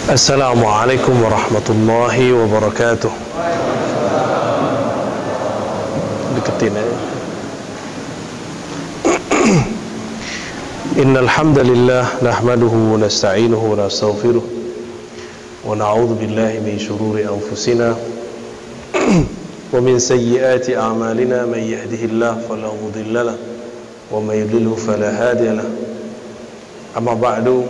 Assalamualaikum warahmatullahi wabarakatuh. Deketin aja. Innal hamdalillah nahmaduhu wa nasta'inuhu wa nastaghfiruh wa na'udzu billahi min shururi anfusina wa min sayyiati a'malina man yahdihillahu fala mudilla lahu wa may yudlilhu fala hadiya lahu. Amma ba'du.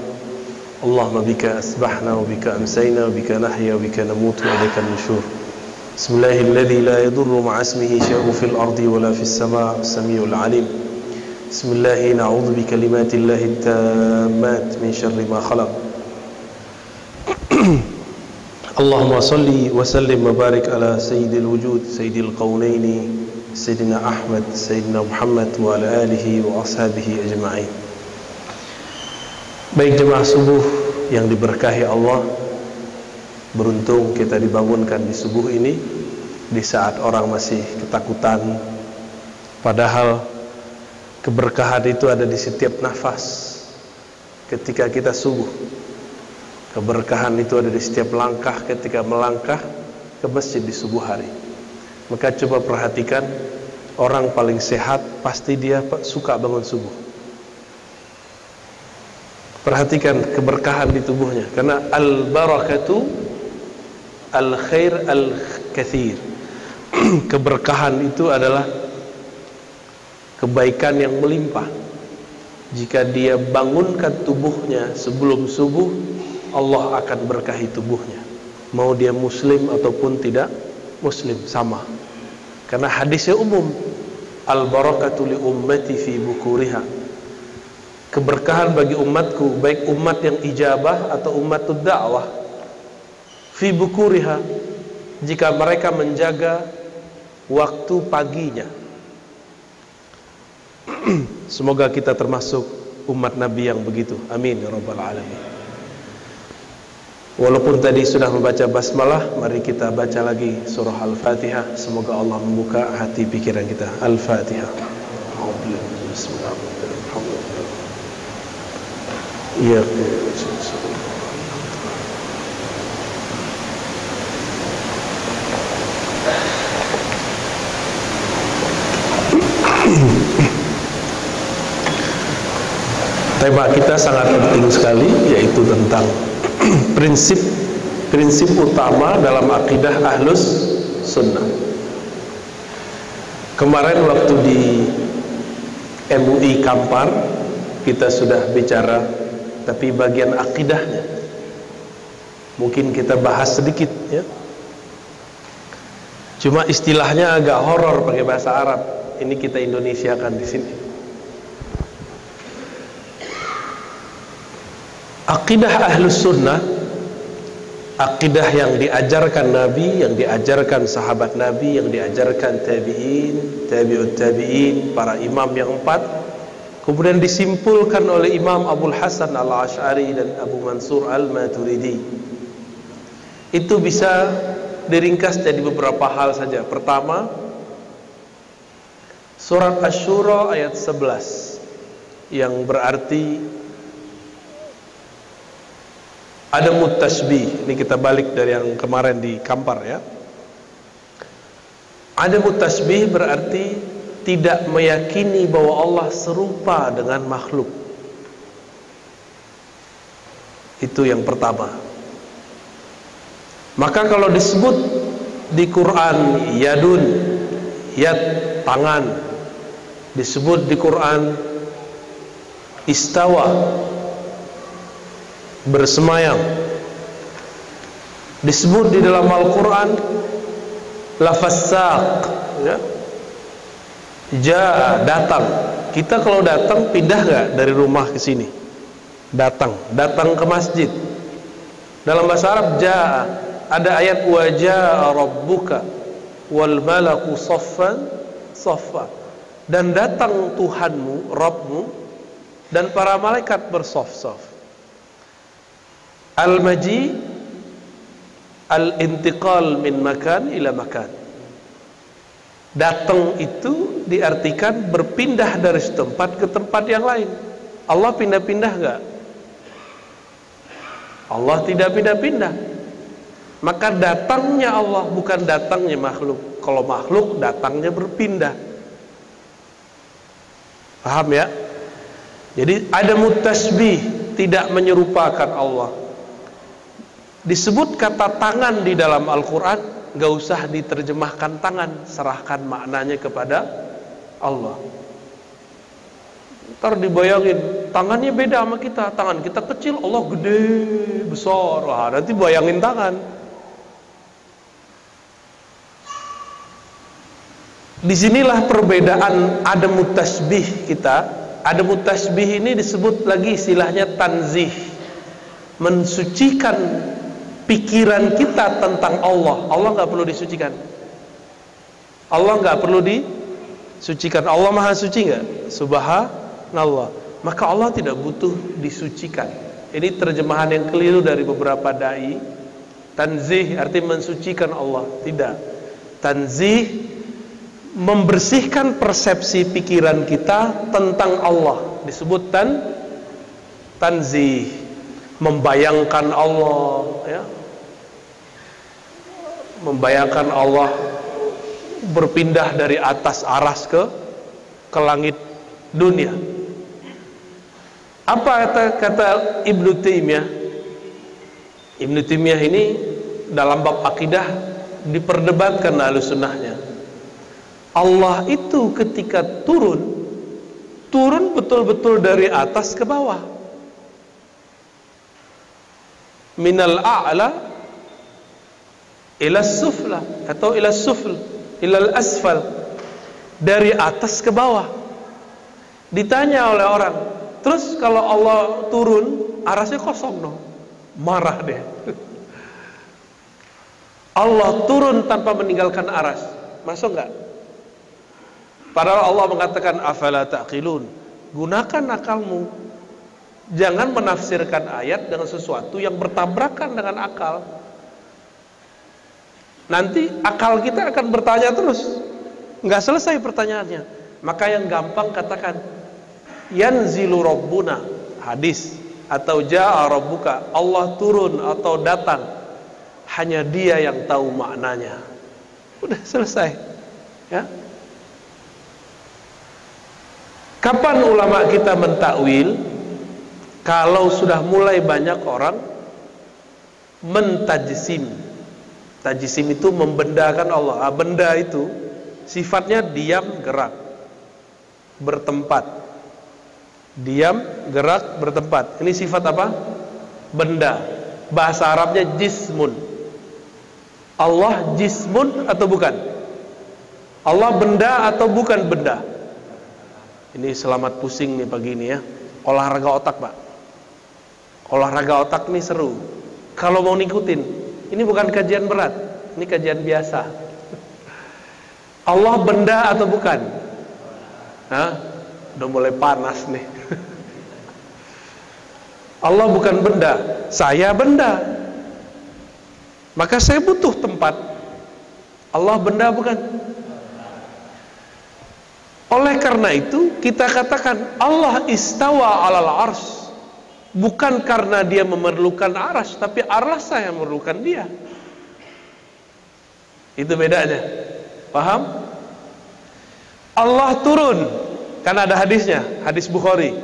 Allahumma bika asbahna wa bika amsayna wa bika nahya wa bika namutu wa ilaika an-nushur. Bismillahilladzi la yadurru ma'a ismihi syai'un fil ardi wa la fis samaa'i as-sami'ul 'alim. Bismillahi na'udzu bi kalimatillahi tammat min syarri ma khalaq. Allahumma salli wa sallim wa barik ala sayyidil wujud sayyidil qaunaini sayyidina Ahmad sayyidina Muhammad wa ala alihi wa ashabihi ajma'in. Baik jemaah subuh yang diberkahi Allah, beruntung kita dibangunkan di subuh ini di saat orang masih ketakutan, padahal keberkahan itu ada di setiap nafas. Ketika kita subuh, keberkahan itu ada di setiap langkah ketika melangkah ke masjid di subuh hari. Maka coba perhatikan, orang paling sehat pasti dia suka bangun subuh. Perhatikan keberkahan di tubuhnya, karena al-barakatu al-khair al-kathir. Keberkahan itu adalah kebaikan yang melimpah. Jika dia bangunkan tubuhnya sebelum subuh, Allah akan berkahi tubuhnya, mau dia muslim ataupun tidak muslim, sama. Karena hadisnya umum, al-barakatu li ummati fi bukuriha. Keberkahan bagi umatku, baik umat yang ijabah atau umatud da'wah, fi bukuriha, jika mereka menjaga waktu paginya. Semoga kita termasuk umat Nabi yang begitu. Amin ya rabbal alamin. Walaupun tadi sudah membaca basmalah, mari kita baca lagi surah Al-Fatihah. Semoga Allah membuka hati pikiran kita. Al-Fatihah. Bismillahirrahmanirrahim. Iya. Tema kita sangat penting sekali, yaitu tentang prinsip utama dalam akidah Ahlus Sunnah. Kemarin waktu di MUI Kampar kita sudah bicara, tapi bagian akidahnya mungkin kita bahas sedikit ya. Cuma istilahnya agak horor pakai bahasa Arab. Ini kita Indonesiakan di sini. Akidah Ahlus Sunnah, akidah yang diajarkan Nabi, yang diajarkan sahabat Nabi, yang diajarkan tabi'in, tabi'ut tabi'in, para imam yang 4, kemudian disimpulkan oleh Imam Abul Hasan Al-Asy'ari dan Abu Mansur Al-Maturidi. Itu bisa diringkas jadi beberapa hal saja. Pertama, surat Asy-Syura ayat 11 yang berarti ada mutasbih. Ini kita balik dari yang kemarin di Kampar ya. Ada mutasbih berarti tidak meyakini bahwa Allah serupa dengan makhluk. Itu yang pertama. Maka kalau disebut di Quran yadun, yad, tangan, disebut di Quran istawa, bersemayam, disebut di dalam Al-Quran lafaz saq ya, datang. Kita kalau datang pindah nggak dari rumah ke sini? Datang ke masjid. Dalam bahasa Arab jaa, ada ayat wa jaa rabbuka wal malaku saffan saffa, dan datang Tuhanmu, Rabbmu, dan para malaikat bersaf-saf. Al-maji, al-intiqal min makan ila makan. Datang itu diartikan berpindah dari tempat ke tempat yang lain. Allah pindah-pindah enggak? Allah tidak pindah-pindah. Maka datangnya Allah bukan datangnya makhluk. Kalau makhluk datangnya berpindah. Paham ya? Jadi ada mutasbih, tidak menyerupakan Allah. Disebut kata tangan di dalam Al-Quran, gak usah diterjemahkan tangan, serahkan maknanya kepada Allah. Ntar dibayangin, tangannya beda sama kita. Tangan kita kecil, Allah gede, besar. Wah, nanti bayangin tangan. Disinilah perbedaan ada mutasbih kita. Ada mutasbih ini disebut lagi istilahnya tanzih, mensucikan pikiran kita tentang Allah. Allah nggak perlu disucikan. Allah nggak perlu disucikan. Allah maha suci nggak? Subhanallah. Maka Allah tidak butuh disucikan. Ini terjemahan yang keliru dari beberapa dai. Tanzih artinya mensucikan Allah. Tidak. Tanzih membersihkan persepsi pikiran kita tentang Allah. Disebut tanzih, membayangkan Allah, ya, membayangkan Allah berpindah dari atas aras ke langit dunia. Apa kata Ibnu Taimiyah? Ibnu Taimiyah ini dalam bab akidah diperdebatkan Ahlussunnahnya. Allah itu ketika turun betul-betul dari atas ke bawah. Minal a'la ila sufla atau ila sufl, ila asfal, dari atas ke bawah. Ditanya oleh orang, terus kalau Allah turun, arasnya kosong dong. Marah deh. Allah turun tanpa meninggalkan aras, masuk enggak? Padahal Allah mengatakan afala taqilun, gunakan akalmu. Jangan menafsirkan ayat dengan sesuatu yang bertabrakan dengan akal. Nanti akal kita akan bertanya terus, nggak selesai pertanyaannya. Maka yang gampang katakan yanzilu rabbuna, hadis, atau jaa rabbuka, Allah turun atau datang. Hanya Dia yang tahu maknanya. Udah selesai. Ya. Kapan ulama kita mentakwil? Kalau sudah mulai banyak orang mentajsim. Tajsim itu membendakan Allah. Benda itu sifatnya diam, gerak, bertempat. Diam, gerak, bertempat. Ini sifat apa? Benda. Bahasa Arabnya jismun. Allah jismun atau bukan? Allah benda atau bukan benda? Ini selamat pusing nih pagi ini ya. Olahraga otak, Pak. Olahraga otak nih seru. Kalau mau ngikutin, ini bukan kajian berat, ini kajian biasa. Allah benda atau bukan? Hah? Udah mulai panas nih. Allah bukan benda, saya benda. Maka saya butuh tempat. Allah benda bukan? Oleh karena itu kita katakan Allah istawa alal ars, bukan karena Dia memerlukan arsy, tapi arsy yang memerlukan Dia. Itu bedanya. Paham? Allah turun, kan ada hadisnya, hadis Bukhari,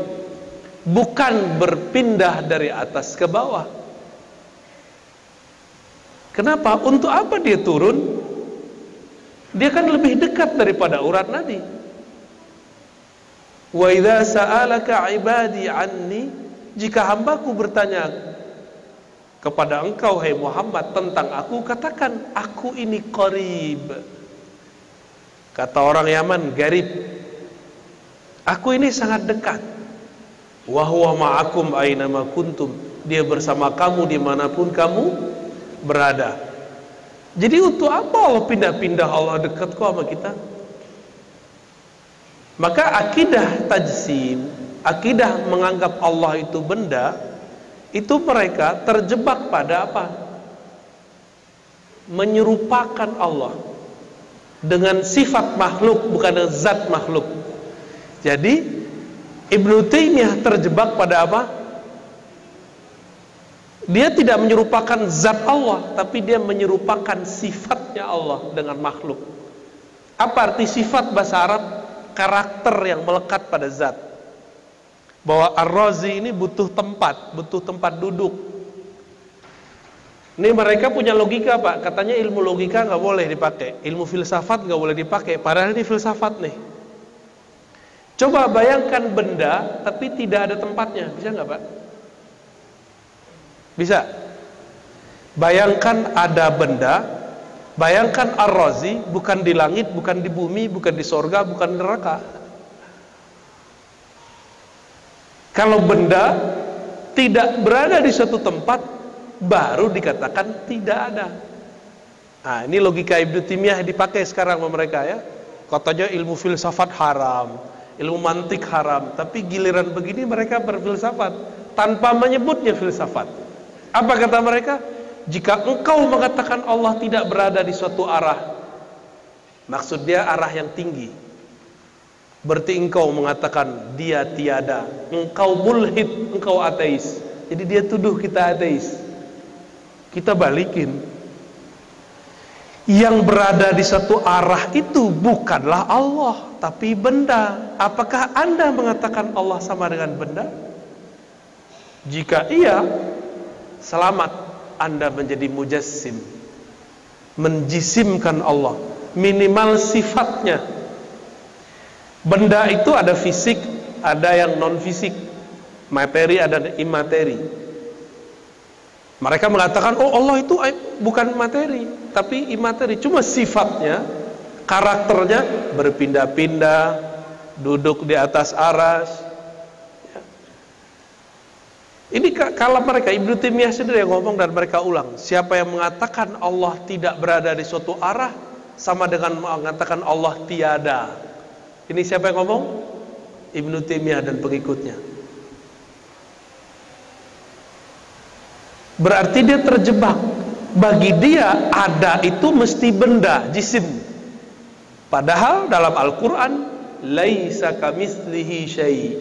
bukan berpindah dari atas ke bawah. Kenapa? Untuk apa Dia turun? Dia kan lebih dekat daripada urat nadi. Wa idza sa'alaka 'ibadi 'anni, jika hambaku bertanya kepada engkau hai Muhammad tentang aku, katakan aku ini qarib. Kata orang Yaman, garib. Aku ini sangat dekat. Wa huwa ma'akum aina ma kuntum, Dia bersama kamu dimanapun kamu berada. Jadi untuk apa Allah pindah-pindah? Allah dekat kok sama kita. Maka akidah tajsim, akidah menganggap Allah itu benda, itu mereka terjebak pada apa? Menyerupakan Allah. dengan sifat makhluk, bukan dengan zat makhluk. Jadi Ibnu Taimiyah terjebak pada apa? Dia tidak menyerupakan zat Allah, tapi dia menyerupakan sifatnya Allah dengan makhluk. Apa arti sifat bahasa Arab? Karakter yang melekat pada zat. Bahwa Ar-Razi ini butuh tempat duduk. Ini mereka punya logika, Pak. Katanya ilmu logika nggak boleh dipakai, ilmu filsafat nggak boleh dipakai. Padahal ini filsafat nih. Coba bayangkan benda tapi tidak ada tempatnya, bisa nggak, Pak? Bisa. Bayangkan ada benda, bayangkan Ar-Razi bukan di langit, bukan di bumi, bukan di sorga, bukan di neraka. Kalau benda tidak berada di suatu tempat, baru dikatakan tidak ada. Nah, ini logika Ibnu Taimiyah dipakai sekarang sama mereka ya. Katanya ilmu filsafat haram, ilmu mantik haram, tapi giliran begini mereka berfilsafat tanpa menyebutnya filsafat. Apa kata mereka? Jika engkau mengatakan Allah tidak berada di suatu arah, maksud dia arah yang tinggi, berarti engkau mengatakan dia tiada, engkau mulhid, engkau ateis. Jadi dia tuduh kita ateis. Kita balikin, yang berada di satu arah itu bukanlah Allah, tapi benda. Apakah Anda mengatakan Allah sama dengan benda? Jika iya, selamat, Anda menjadi mujassim, menjisimkan Allah, minimal sifatnya. Benda itu ada fisik, ada yang non fisik, materi ada imateri. Mereka mengatakan, oh Allah itu bukan materi, tapi imateri. Cuma sifatnya, karakternya berpindah-pindah, duduk di atas aras. Ya. Ini kalau mereka, Ibnu Taimiyah sendiri yang ngomong dan mereka ulang. Siapa yang mengatakan Allah tidak berada di suatu arah, sama dengan mengatakan Allah tiada. Ini siapa yang ngomong? Ibnu Taimiyah dan pengikutnya. Berarti dia terjebak. Bagi dia ada itu mesti benda, jisim. Padahal dalam Al-Quran, laisa kamitslihi syai'.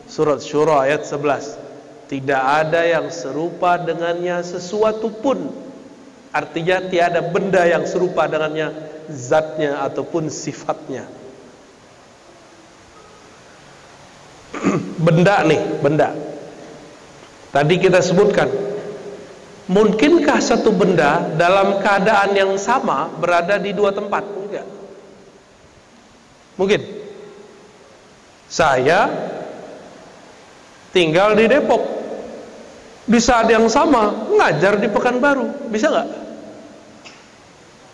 Surat Syura ayat 11. Tidak ada yang serupa dengannya sesuatu pun. Artinya tiada benda yang serupa dengannya, zatnya ataupun sifatnya. Benda nih, benda. Tadi kita sebutkan, mungkinkah satu benda dalam keadaan yang sama berada di dua tempat? Enggak. Mungkin. Saya tinggal di Depok, di saat yang sama ngajar di Pekanbaru, bisa nggak?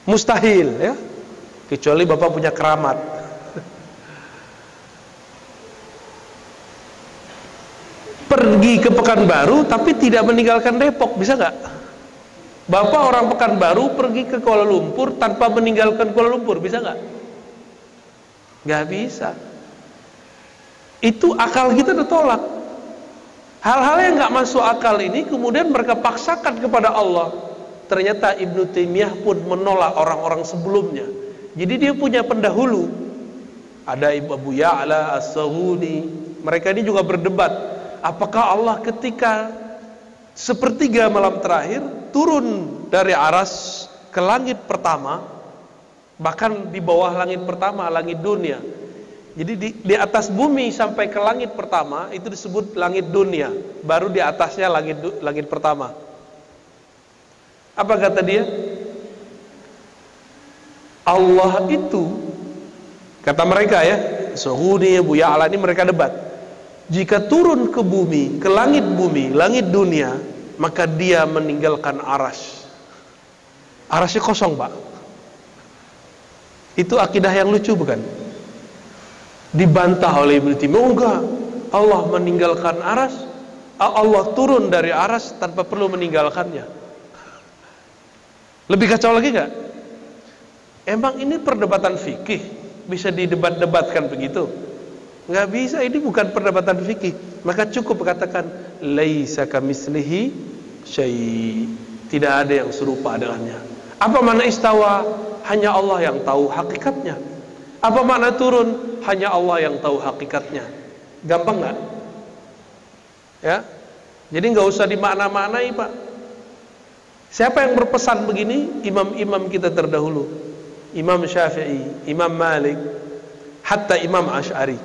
Mustahil ya, kecuali Bapak punya keramat. Pergi ke Pekanbaru tapi tidak meninggalkan Depok, bisa nggak? Bapak orang Pekanbaru pergi ke Kuala Lumpur tanpa meninggalkan Kuala Lumpur, bisa nggak? Nggak bisa. Itu akal kita ditolak. Hal-hal yang nggak masuk akal ini kemudian mereka paksakan kepada Allah. Ternyata Ibnu Taimiyah pun menolak orang-orang sebelumnya. Jadi dia punya pendahulu. Ada Abu Ya'la As-Saghuni. Mereka ini juga berdebat. Apakah Allah ketika sepertiga malam terakhir turun dari aras ke langit pertama, bahkan di bawah langit pertama, langit dunia. Jadi di atas bumi sampai ke langit pertama itu disebut langit dunia, baru di atasnya langit pertama. Apa kata dia? Allah itu, kata mereka ya, Suhudi, Abu Ya'la ini mereka debat. Jika turun ke bumi, ke langit bumi, langit dunia, maka dia meninggalkan aras. Arasnya kosong, Pak. Itu akidah yang lucu bukan? Dibantah oleh Ibnu Taimiyah. Oh enggak, Allah meninggalkan aras, Allah turun dari aras tanpa perlu meninggalkannya. Lebih kacau lagi enggak? Emang ini perdebatan fikih bisa didebat-debatkan begitu? Nggak bisa, ini bukan perdebatan fikih. Maka cukup katakan laisa kamitslihi syai'. Tidak ada yang serupa dengannya. Apa makna istawa? Hanya Allah yang tahu hakikatnya. Apa makna turun? Hanya Allah yang tahu hakikatnya. Gampang nggak? Ya, jadi nggak usah dimakna-maknai, Pak. Siapa yang berpesan begini? Imam-imam kita terdahulu, Imam Syafi'i, Imam Malik, hatta Imam Asy'ari.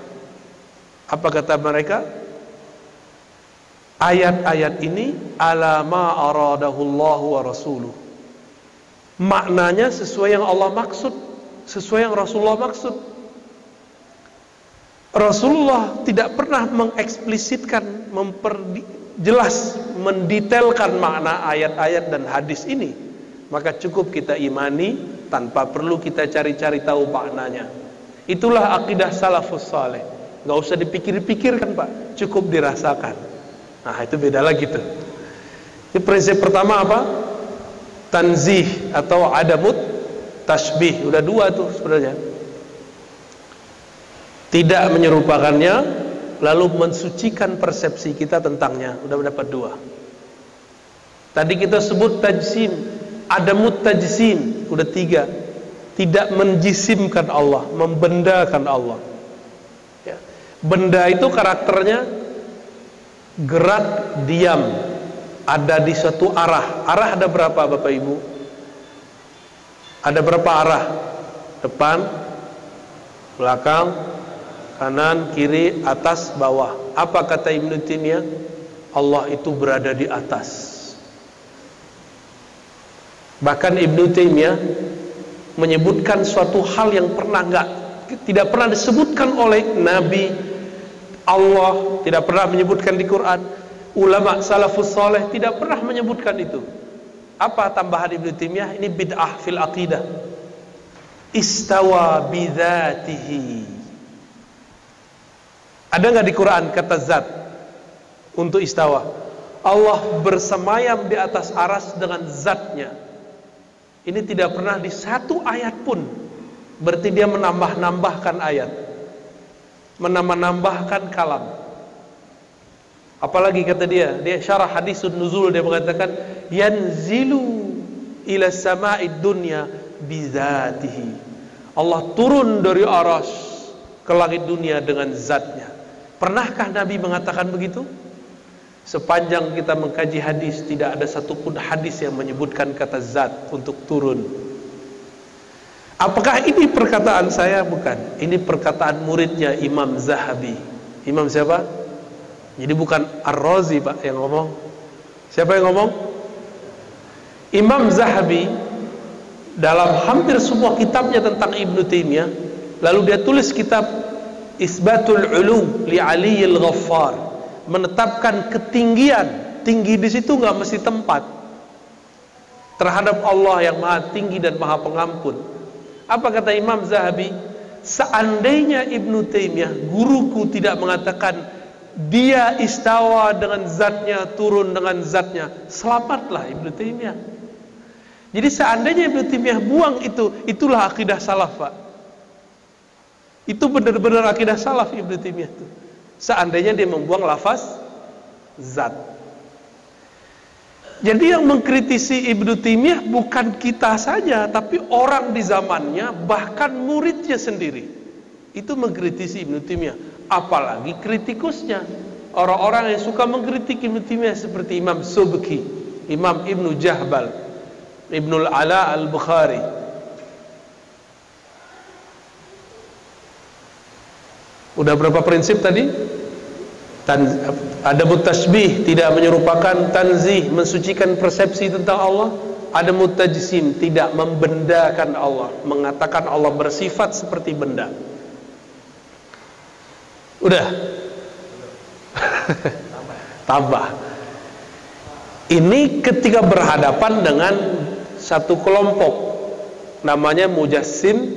Apa kata mereka? Ayat-ayat ini ala ma aradahullahu wa rasuluh. Maknanya sesuai yang Allah maksud, sesuai yang Rasulullah maksud. Rasulullah tidak pernah mengeksplisitkan, memperjelas, mendetailkan makna ayat-ayat dan hadis ini. Maka cukup kita imani tanpa perlu kita cari-cari tahu maknanya. Itulah akidah salafus saleh. Gak usah dipikir-pikirkan, Pak, cukup dirasakan. Nah, itu beda lagi tuh. Ini prinsip pertama apa? Tanzih atau adamut tasbih. Udah dua tuh sebenarnya. Tidak menyerupakannya, lalu mensucikan persepsi kita tentangnya. Udah dapat dua. Tadi kita sebut tajsim, adamut tajsim, udah tiga. Tidak menjisimkan Allah, membendakan Allah. Ya. Benda itu karakternya gerak, diam, ada di suatu arah. Arah ada berapa, Bapak Ibu? Ada berapa arah? Depan, belakang, kanan, kiri, atas, bawah. Apa kata Ibnu Taimiyah? Allah itu berada di atas. Bahkan Ibnu Taimiyah menyebutkan suatu hal yang tidak pernah disebutkan oleh Nabi, Allah tidak pernah menyebutkan di Quran. Ulama salafus saleh tidak pernah menyebutkan itu. Apa tambahan Ibnu Taimiyah? Ini bid'ah fil aqidah. Istawa bidzatihi. Ada nggak di Quran kata zat untuk istawa? Allah bersemayam di atas aras dengan zatnya. Ini tidak pernah di satu ayat pun. Berarti dia menambah-nambahkan ayat, menambah-nambahkan kalam. Apalagi kata dia syarah hadisun nuzul, dia mengatakan yanzilu ila sama'id dunya bizatihi. Allah turun dari aras ke langit dunia dengan zatnya. Pernahkah Nabi mengatakan begitu? Sepanjang kita mengkaji hadis, tidak ada satupun hadis yang menyebutkan kata zat untuk turun. Apakah ini perkataan saya? Bukan. Ini perkataan muridnya Imam Zahabi. Imam siapa? Jadi bukan Ar-Razi, Pak, yang ngomong. Siapa yang ngomong? Imam Zahabi dalam hampir semua kitabnya tentang Ibnu Taimiyah, lalu dia tulis kitab Isbatul Ulum li Aliyil Ghaffar, menetapkan ketinggian. Tinggi di situ nggak mesti tempat, terhadap Allah yang maha tinggi dan maha pengampun. Apa kata Imam Zahabi? Seandainya Ibnu Taimiyah, guruku, tidak mengatakan dia istawa dengan zatnya, turun dengan zatnya, selamatlah Ibnu Taimiyah. Jadi seandainya Ibnu Taimiyah buang itu, itulah akidah salaf, Pak. Itu benar-benar akidah salaf Ibnu Taimiyah itu. Seandainya dia membuang lafaz zat. Jadi yang mengkritisi Ibnu Taimiyah bukan kita saja, tapi orang di zamannya, bahkan muridnya sendiri. Itu mengkritisi Ibnu Taimiyah. Apalagi kritikusnya, orang-orang yang suka mengkritik Ibnu Taimiyah seperti Imam Subki, Imam Ibnu Jahbal, Ibnul Ala al-Bukhari. Udah berapa prinsip tadi? Adamut tasbih, tidak menyerupakan. Tanzih, mensucikan persepsi tentang Allah. Adamut tajsim, tidak membendakan Allah, mengatakan Allah bersifat seperti benda. Udah. Tambah. Ini ketika berhadapan dengan satu kelompok, namanya mujassim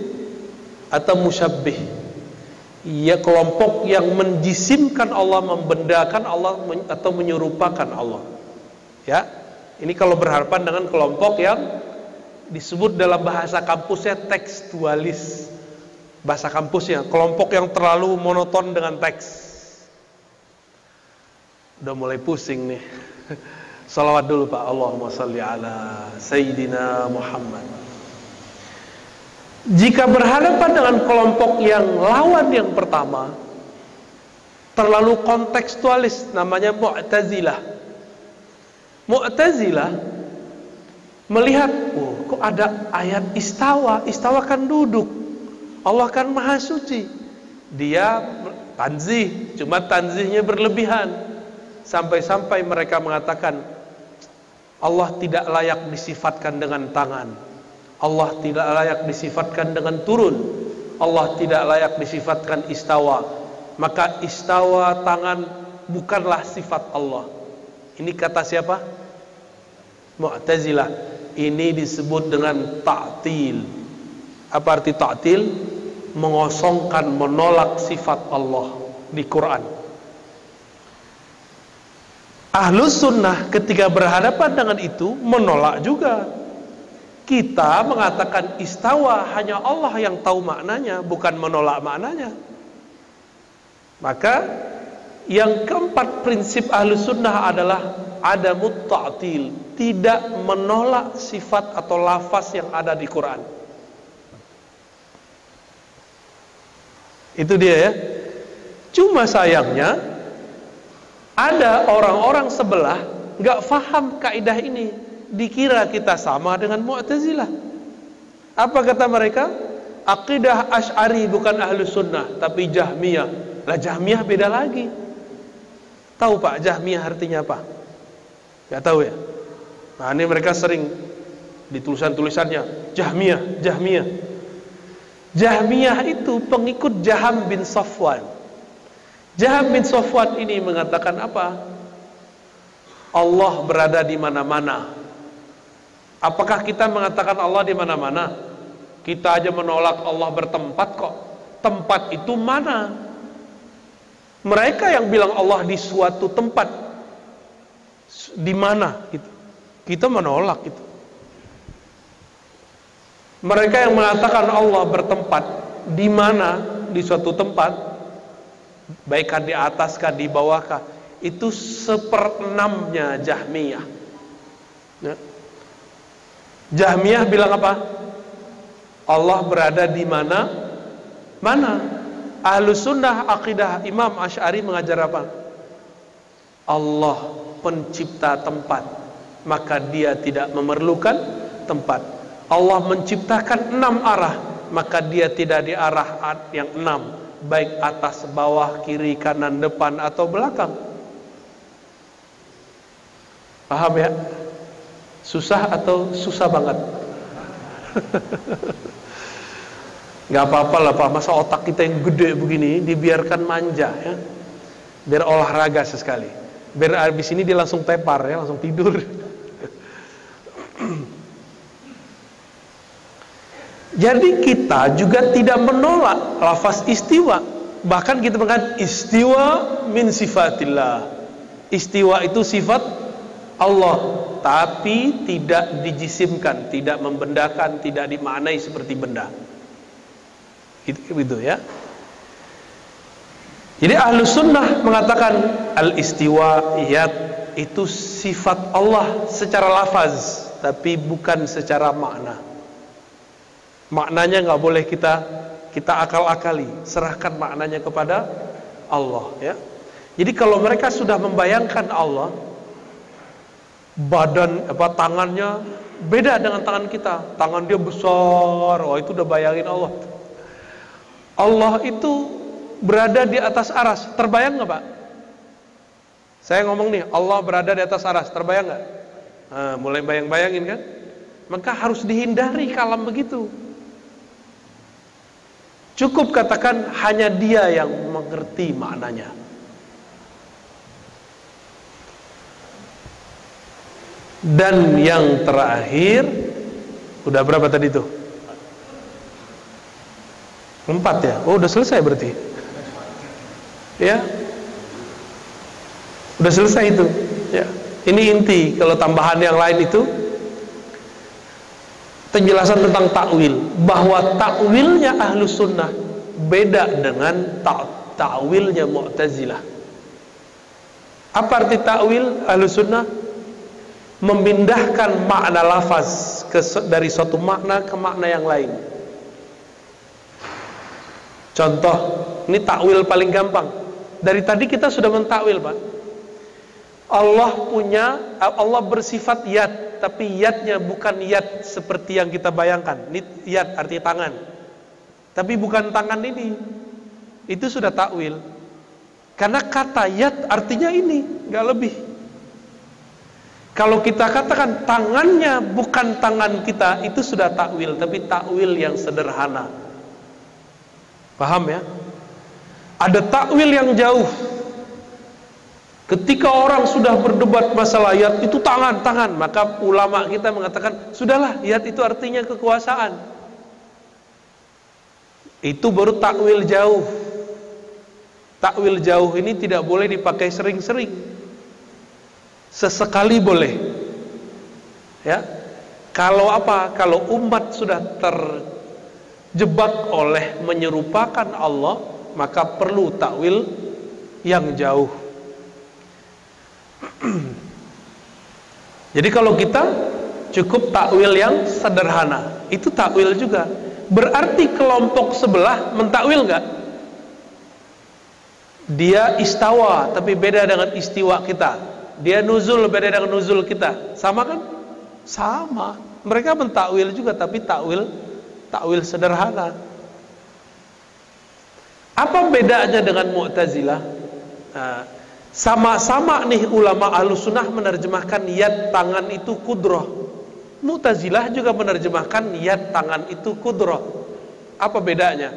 atau musyabbih. Ya, kelompok yang menjisimkan Allah, membendakan Allah, atau menyerupakan Allah. Ya, ini kalau berhadapan dengan kelompok yang disebut dalam bahasa kampusnya tekstualis. Bahasa kampusnya, kelompok yang terlalu monoton dengan teks. Udah mulai pusing nih. Salawat dulu, Pak. Allahumma salli ala Sayyidina Muhammad. Jika berhadapan dengan kelompok yang lawan yang pertama, terlalu kontekstualis, namanya Mu'tazilah. Mu'tazilah melihat, oh, kok ada ayat istawa? Istawa kan duduk, Allah kan maha suci. Dia tanzih, cuma tanzihnya berlebihan. Sampai-sampai mereka mengatakan Allah tidak layak disifatkan dengan tangan, Allah tidak layak disifatkan dengan turun, Allah tidak layak disifatkan istawa. Maka istawa tangan bukanlah sifat Allah. Ini kata siapa? Mu'tazilah. Ini disebut dengan ta'til. Apa arti ta'til? Mengosongkan, menolak sifat Allah di Quran. Ahlus sunnah ketika berhadapan dengan itu menolak juga. Kita mengatakan istawa hanya Allah yang tahu maknanya, bukan menolak maknanya. Maka yang keempat prinsip Ahlus sunnah adalah adamut ta'til, tidak menolak sifat atau lafaz yang ada di Quran. Itu dia ya. Cuma sayangnya ada orang-orang sebelah nggak faham kaidah ini, dikira kita sama dengan Mu'tazilah. Apa kata mereka? Aqidah Asy'ari bukan Ahlus sunnah, tapi Jahmiyah. Lah Jahmiyah beda lagi. Tahu Pak Jahmiyah artinya apa? Nggak tahu ya? Nah ini mereka sering di tulisan-tulisannya Jahmiyah, Jahmiyah. Jahmiyah itu pengikut Jaham bin Safwan. Jaham bin Safwan ini mengatakan apa? Allah berada di mana-mana. Apakah kita mengatakan Allah di mana-mana? Kita aja menolak Allah bertempat kok. Tempat itu mana? Mereka yang bilang Allah di suatu tempat, di mana? Kita menolak itu. Mereka yang mengatakan Allah bertempat di mana, di suatu tempat, baikkah di atas kah, di bawah kah, itu 1/6-nya Jahmiyah. Ya. Jahmiyah bilang apa? Allah berada di mana? Mana? Ahlus sunnah akidah Imam Asy'ari mengajar apa? Allah pencipta tempat, maka dia tidak memerlukan tempat. Allah menciptakan 6 arah, maka dia tidak di arah yang 6, baik atas, bawah, kiri, kanan, depan, atau belakang. Paham ya? Susah atau susah banget? Gak apa-apa lah Pak, masa otak kita yang gede begini dibiarkan manja ya, biar olahraga sesekali, biar habis ini dia langsung tepar ya, langsung tidur. Jadi kita juga tidak menolak lafaz istiwa. Bahkan kita mengatakan istiwa min sifatillah. Istiwa itu sifat Allah, tapi tidak dijisimkan, tidak membendakan, tidak dimaknai seperti benda. Itu ya. Jadi Ahlus sunnah mengatakan al-istiwaiyat itu sifat Allah secara lafaz, tapi bukan secara makna. Maknanya nggak boleh kita akal-akali, serahkan maknanya kepada Allah ya. Jadi kalau mereka sudah membayangkan Allah, tangannya beda dengan tangan kita, tangan dia besar, oh itu udah bayangin Allah. Allah itu berada di atas aras, terbayang nggak Pak? Saya ngomong nih, Allah berada di atas aras, terbayang nggak? Nah, mulai bayang-bayangin kan? Maka harus dihindari kalam begitu. Cukup katakan hanya dia yang mengerti maknanya. Dan yang terakhir, udah berapa tadi tuh? 4 ya? Oh udah selesai berarti. Ya, udah selesai itu. Ya, ini inti. Kalau tambahan yang lain itu penjelasan tentang takwil, bahwa takwilnya Ahlus sunnah beda dengan takwilnya Mu'tazilah. Apa arti takwil Ahlus sunnah? Memindahkan makna lafaz dari suatu makna ke makna yang lain. Contoh, ini takwil paling gampang. Dari tadi kita sudah mentakwil, Pak. Allah bersifat yad, tapi yadnya bukan yad seperti yang kita bayangkan. Ini yad artinya tangan, tapi bukan tangan ini. Itu sudah takwil. Karena kata yad artinya ini, nggak lebih. Kalau kita katakan tangannya bukan tangan kita, itu sudah takwil, tapi takwil yang sederhana. Paham ya? Ada takwil yang jauh. Ketika orang sudah berdebat masalah yad itu tangan, maka ulama kita mengatakan, sudahlah, yad itu artinya kekuasaan. Itu baru takwil jauh. Takwil jauh ini tidak boleh dipakai sering-sering. Sesekali boleh. Ya. Kalau apa? Kalau umat sudah terjebak oleh menyerupakan Allah, maka perlu takwil yang jauh. Jadi kalau kita cukup takwil yang sederhana, itu takwil juga. Berarti kelompok sebelah mentakwil enggak? Dia istawa, tapi beda dengan istiwa kita. Dia nuzul, beda dengan nuzul kita. Sama kan? Sama. Mereka mentakwil juga, tapi takwil sederhana. Apa bedanya dengan Mu'tazilah? Nah, sama-sama nih ulama Ahlussunnah menerjemahkan yad tangan itu kudrah. Mu'tazilah juga menerjemahkan yad tangan itu kudrah. Apa bedanya?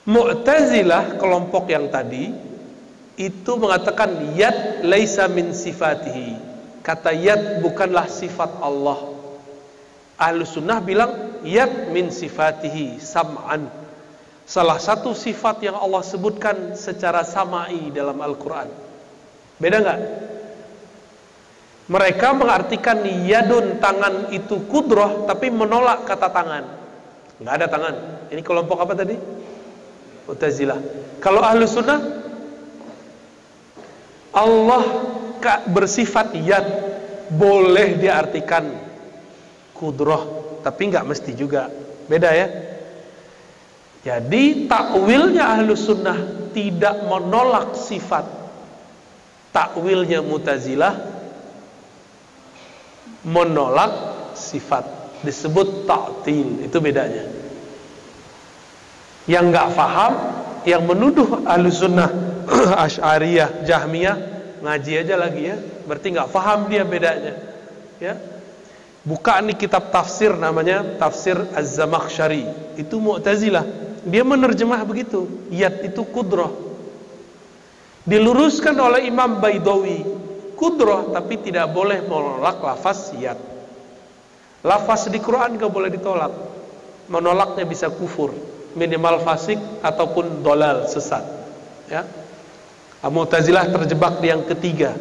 Mu'tazilah kelompok yang tadi itu mengatakan yad laisa min sifatihi. Kata yad bukanlah sifat Allah. Ahlussunnah bilang yad min sifatihi sam'an. Salah satu sifat yang Allah sebutkan secara sama'i dalam Al-Quran. Beda nggak? Mereka mengartikan yadun tangan itu kudrah, tapi menolak kata tangan. Nggak ada tangan. Ini kelompok apa tadi? Mu'tazilah. Kalau Ahlussunnah, Allah bersifat yad, boleh diartikan kudrah, tapi nggak mesti juga. Beda ya. Jadi takwilnya Ahlussunnah tidak menolak sifat. Takwilnya Mu'tazilah menolak sifat. Disebut ta'til. Itu bedanya. Yang nggak paham, yang menuduh Ahlussunnah Asy'ariyah, Jahmiyah, ngaji aja lagi ya. Berarti nggak paham dia bedanya. Ya. Buka nih kitab tafsir namanya Tafsir Az-Zamakhsyari. Itu Mu'tazilah. Dia menerjemah begitu. Yad itu kudrah. Diluruskan oleh Imam Baidawi. Kudrah, tapi tidak boleh menolak lafaz yad. Lafaz di Quran gak boleh ditolak. Menolaknya bisa kufur, minimal fasik ataupun dolal, sesat. Ya. Mu'tazilah terjebak di yang ketiga.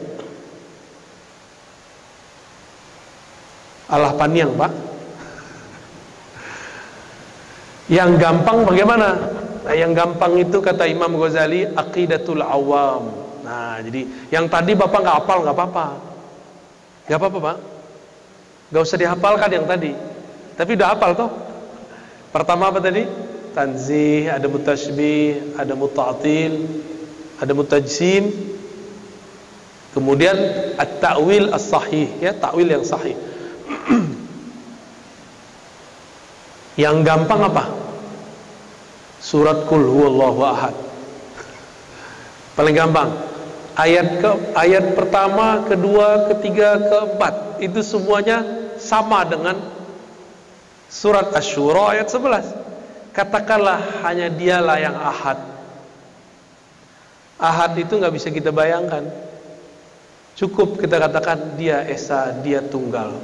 Allah paniang, Pak. Yang gampang bagaimana? Nah, yang gampang itu kata Imam Ghazali aqidatul awam. Nah, jadi yang tadi Bapak nggak hafal nggak apa-apa. Nggak apa-apa, Pak. Nggak usah dihafalkan yang tadi. Tapi udah hafal toh? Pertama apa tadi? Tanzih, ada mutasybih, ada muta'til, ada mutajsim. Kemudian at-ta'wil as-sahih, ya, ta'wil yang sahih. Yang gampang apa? Surat Qul Huwallahu Ahad. Paling gampang. Ayat pertama, kedua, ketiga, keempat, itu semuanya sama dengan surat Asy-Syura ayat 11. Katakanlah hanya dialah yang ahad. Ahad itu nggak bisa kita bayangkan. Cukup kita katakan dia esa, dia tunggal.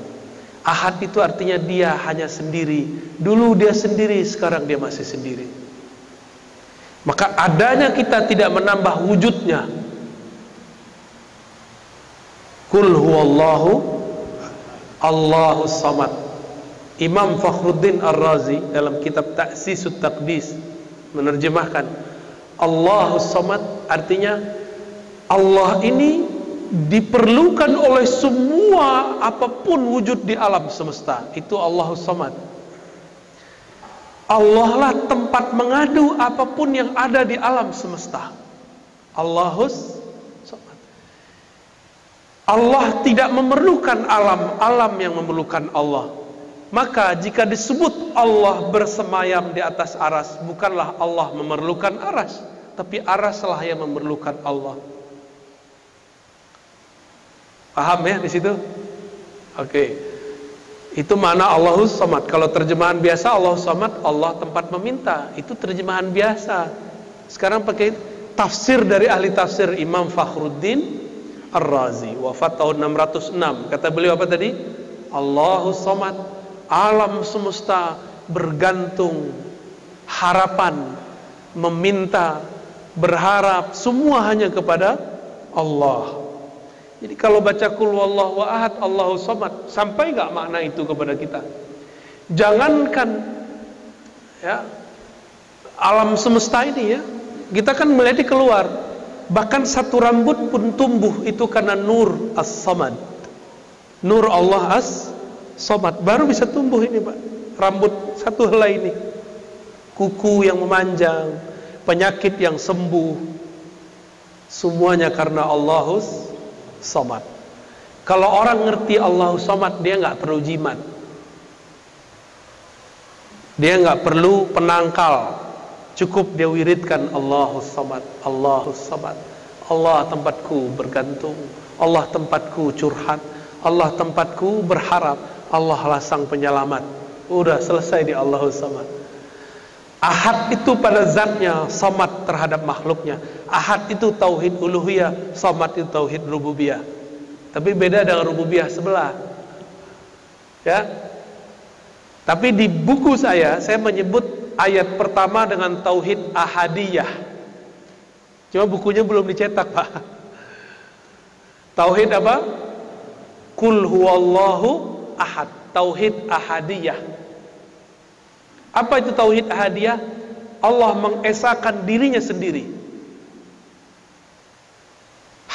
Ahad itu artinya dia hanya sendiri. Dulu dia sendiri, sekarang dia masih sendiri. Maka adanya kita tidak menambah wujudnya. Qul huwallahu Allahus samad. Imam Fakhruddin Ar-Razi dalam kitab Ta'sisut Taqdis menerjemahkan Allahus samad artinya Allah ini diperlukan oleh semua apapun wujud di alam semesta. Itu Allahus samad. Allah lah tempat mengadu apapun yang ada di alam semesta. Allahus Samad. Allah tidak memerlukan alam, alam yang memerlukan Allah. Maka jika disebut Allah bersemayam di atas aras, bukanlah Allah memerlukan aras, tapi araslah yang memerlukan Allah. Paham ya di situ? Oke. Itu makna Allahus Samad. Kalau terjemahan biasa Allahus Samad, Allah tempat meminta, itu terjemahan biasa. Sekarang pakai tafsir dari ahli tafsir Imam Fakhruddin Ar-Razi, wafat tahun 606. Kata beliau apa tadi? Allahus Samad, alam semesta bergantung, harapan, meminta, berharap, semua hanya kepada Allah. Jadi kalau baca Qul huwallahu ahad, Allahus Samad, sampai enggak makna itu kepada kita? Jangankan ya alam semesta ini ya, kita kan melihat keluar, bahkan satu rambut pun tumbuh itu karena nur as-samad. Nur Allah as-samad baru bisa tumbuh ini, Pak. Rambut satu helai ini. Kuku yang memanjang, penyakit yang sembuh. Semuanya karena Allahus Samad. Kalau orang ngerti Allahus Samad, dia nggak perlu jimat, dia nggak perlu penangkal, cukup dia wiridkan Allahus Samad, Allahus Samad. Allah tempatku bergantung, Allah tempatku curhat, Allah tempatku berharap, Allah lah sang penyelamat. Udah selesai di Allahus Samad. Ahad itu pada zatnya, Samad terhadap makhluknya. Ahad itu tauhid uluhiyah, Samad itu tauhid rububiyah. Tapi beda dengan rububiyah sebelah. Ya. Tapi di buku saya menyebut ayat pertama dengan tauhid ahadiyah. Cuma bukunya belum dicetak, Pak. Tauhid apa? Qul huwallahu ahad, tauhid ahadiyah. Apa itu tauhid ahadiyah? Allah mengesahkan dirinya sendiri.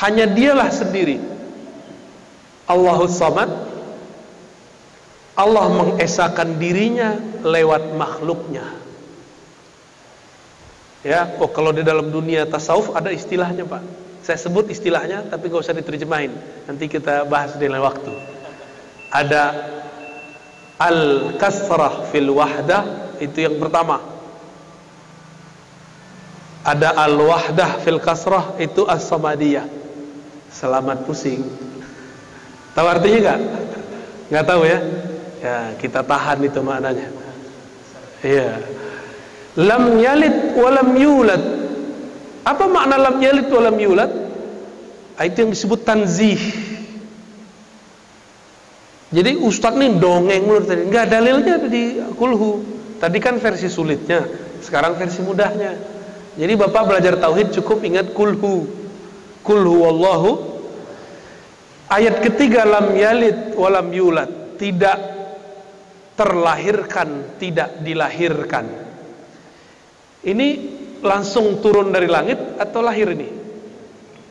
Hanya dialah sendiri. Allahus Samad. Allah mengesahkan dirinya lewat makhluknya. Ya, kalau di dalam dunia tasawuf ada istilahnya, Pak. Saya sebut istilahnya, tapi gak usah diterjemahin. Nanti kita bahas di lain waktu. Ada al-kasrah fil wahdah, itu yang pertama. Ada al-wahdah fil kasrah, itu as-samadiyah. Selamat pusing. Tahu artinya enggak? Enggak tahu ya? Ya, kita tahan itu maknanya. Iya. Lam yalid wa lam yulad. Apa makna lam yalid wa lam yulad? Itu yang disebut tanzih. Jadi ustadz nih dongeng mulu tadi. Enggak, dalilnya ada di kulhu. Tadi kan versi sulitnya, sekarang versi mudahnya. Jadi Bapak belajar tauhid cukup ingat kulhu. Kulhu wallahu. Ayat ketiga lam yalid wa lam yulad, tidak terlahirkan, tidak dilahirkan. Ini langsung turun dari langit atau lahir ini?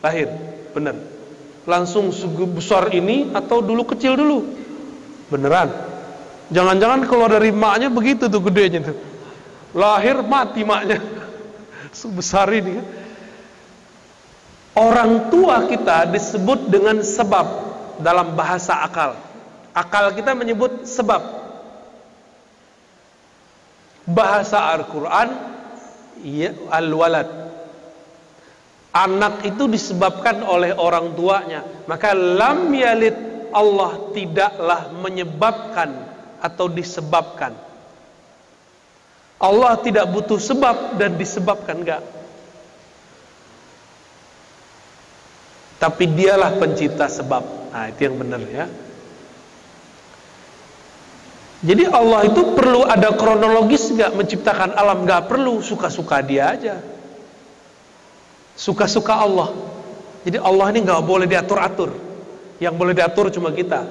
Lahir, benar. Langsung sebesar ini atau dulu kecil dulu? Beneran. Jangan-jangan keluar dari maknya begitu tuh gedenya tuh. Lahir mati maknya. Sebesar ini kan. Orang tua kita disebut dengan sebab dalam bahasa akal. Akal kita menyebut sebab. Bahasa Al-Quran ya, al-walad. Anak itu disebabkan oleh orang tuanya. Maka lam yalid, Allah tidaklah menyebabkan atau disebabkan. Allah tidak butuh sebab dan disebabkan, enggak. Tapi dialah pencipta sebab. Nah, itu yang benar ya. Jadi Allah itu perlu ada kronologis enggak menciptakan alam? Enggak perlu, suka-suka dia aja. Suka-suka Allah. Jadi Allah ini enggak boleh diatur-atur. Yang boleh diatur cuma kita.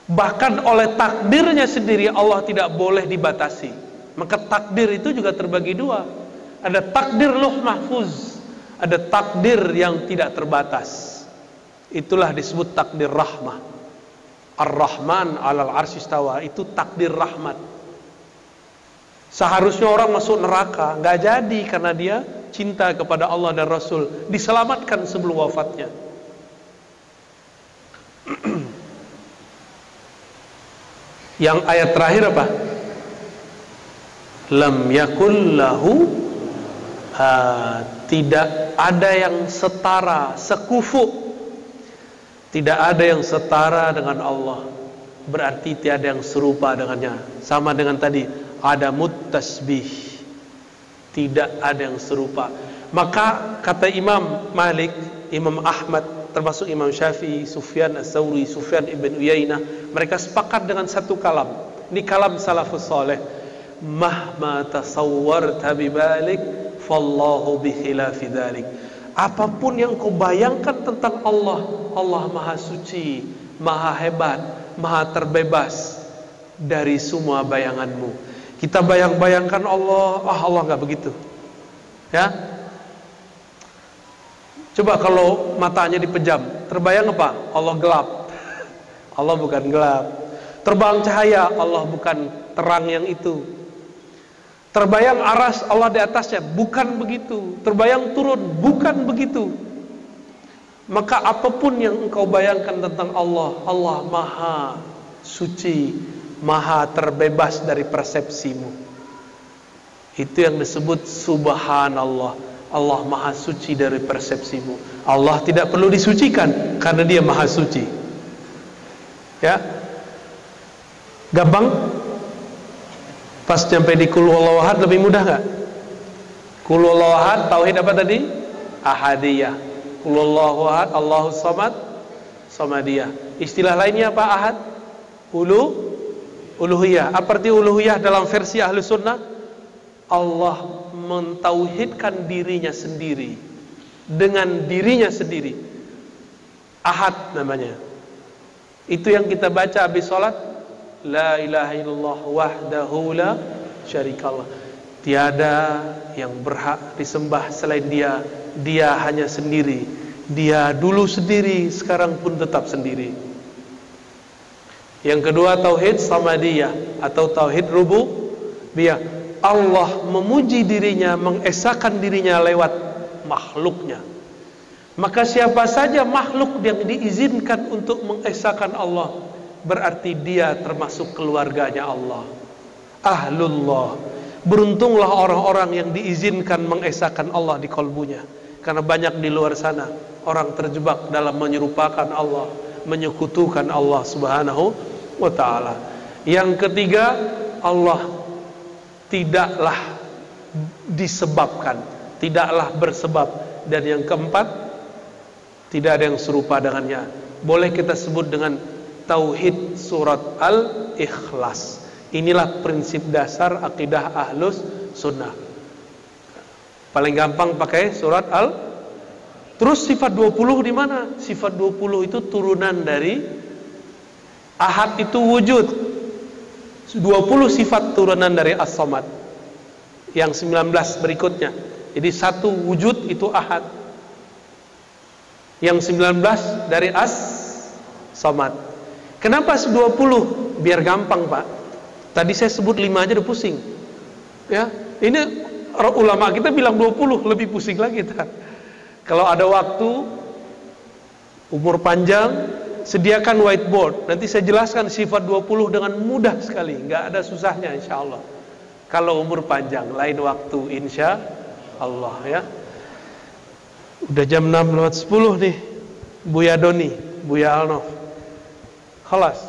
Bahkan oleh takdirnya sendiri Allah tidak boleh dibatasi. Maka takdir itu juga terbagi dua. Ada takdir lauh mahfuz, ada takdir yang tidak terbatas. Itulah disebut takdir rahmah. Ar-Rahman 'alal 'arsy istawa, itu takdir rahmat. Seharusnya orang masuk neraka, nggak jadi karena dia cinta kepada Allah dan Rasul, diselamatkan sebelum wafatnya. Yang ayat terakhir apa? Lam yakul lahu, tidak ada yang setara, sekufu. Tidak ada yang setara dengan Allah. Berarti tiada yang serupa dengannya. Sama dengan tadi, ada tasbih. Tidak ada yang serupa. Maka kata Imam Malik, Imam Ahmad, termasuk Imam Syafi'i, Sufyan Ats-Tsauri, Sufyan ibn Uyainah, mereka sepakat dengan satu kalam. Ini kalam salafus saleh. Mahma tasawwarta bibalik fallahu bikhilafi dzalik. Apapun yang kau bayangkan tentang Allah, Allah Maha Suci, Maha Hebat, Maha terbebas dari semua bayanganmu. Kita bayangkan Allah, Allah nggak begitu. Ya. Coba kalau matanya dipejam, terbayang apa? Allah gelap. Allah bukan gelap. Terbang cahaya, Allah bukan terang yang itu. Terbayang aras, Allah di atasnya, bukan begitu. Terbayang turun, bukan begitu. Maka apapun yang engkau bayangkan tentang Allah, Allah Maha Suci, Maha terbebas dari persepsimu. Itu yang disebut subhanallah. Allah Maha Suci dari persepsimu. Allah tidak perlu disucikan karena Dia Maha Suci. Ya, gampang. Pas sampai di Qul Huwallahu Ahad lebih mudah nggak? Qul Huwallahu Ahad, tauhid apa tadi? Ahadiyah. Qul Huwallahu Ahad, Allahus Samad, Samadiyah. Istilah lainnya apa ahad? Uluhiyah. Apa arti uluhiyah dalam versi Ahlus Sunnah? Allah mentauhidkan dirinya sendiri dengan dirinya sendiri. Ahad namanya. Itu yang kita baca habis sholat. La ilaha illallah wahdahu la syarikallah. Tiada yang berhak disembah selain Dia. Dia hanya sendiri. Dia dulu sendiri, sekarang pun tetap sendiri. Yang kedua tauhid samadiyah atau tauhid rububiyah. Allah memuji dirinya, mengesahkan dirinya lewat makhluknya. Maka siapa saja makhluk yang diizinkan untuk mengesahkan Allah, berarti dia termasuk keluarganya Allah. Ahlullah. Beruntunglah orang-orang yang diizinkan mengesahkan Allah di kalbunya. Karena banyak di luar sana orang terjebak dalam menyerupakan Allah, menyekutukan Allah Subhanahu wa ta'ala. Yang ketiga, Allah tidaklah disebabkan, tidaklah bersebab. Dan yang keempat, tidak ada yang serupa dengannya. Boleh kita sebut dengan tauhid surat Al-Ikhlas. Inilah prinsip dasar akidah Ahlus Sunnah. Paling gampang pakai surat Al. Terus sifat 20 di mana? Sifat 20 itu turunan dari Ahad, itu wujud. 20 sifat turunan dari As-Samad. Yang 19 berikutnya. Jadi satu wujud itu Ahad. Yang 19 dari As-Samad. Kenapa 20? Biar gampang, Pak. Tadi saya sebut 5 aja udah pusing. Ya, ini ulama kita bilang 20, lebih pusing lagi kita. Kalau ada waktu, umur panjang, sediakan whiteboard. Nanti saya jelaskan sifat 20 dengan mudah sekali, nggak ada susahnya insya Allah. Kalau umur panjang, lain waktu insya Allah ya. Udah jam 6:10 nih. Buya Doni, Buya Alnof. Khalas.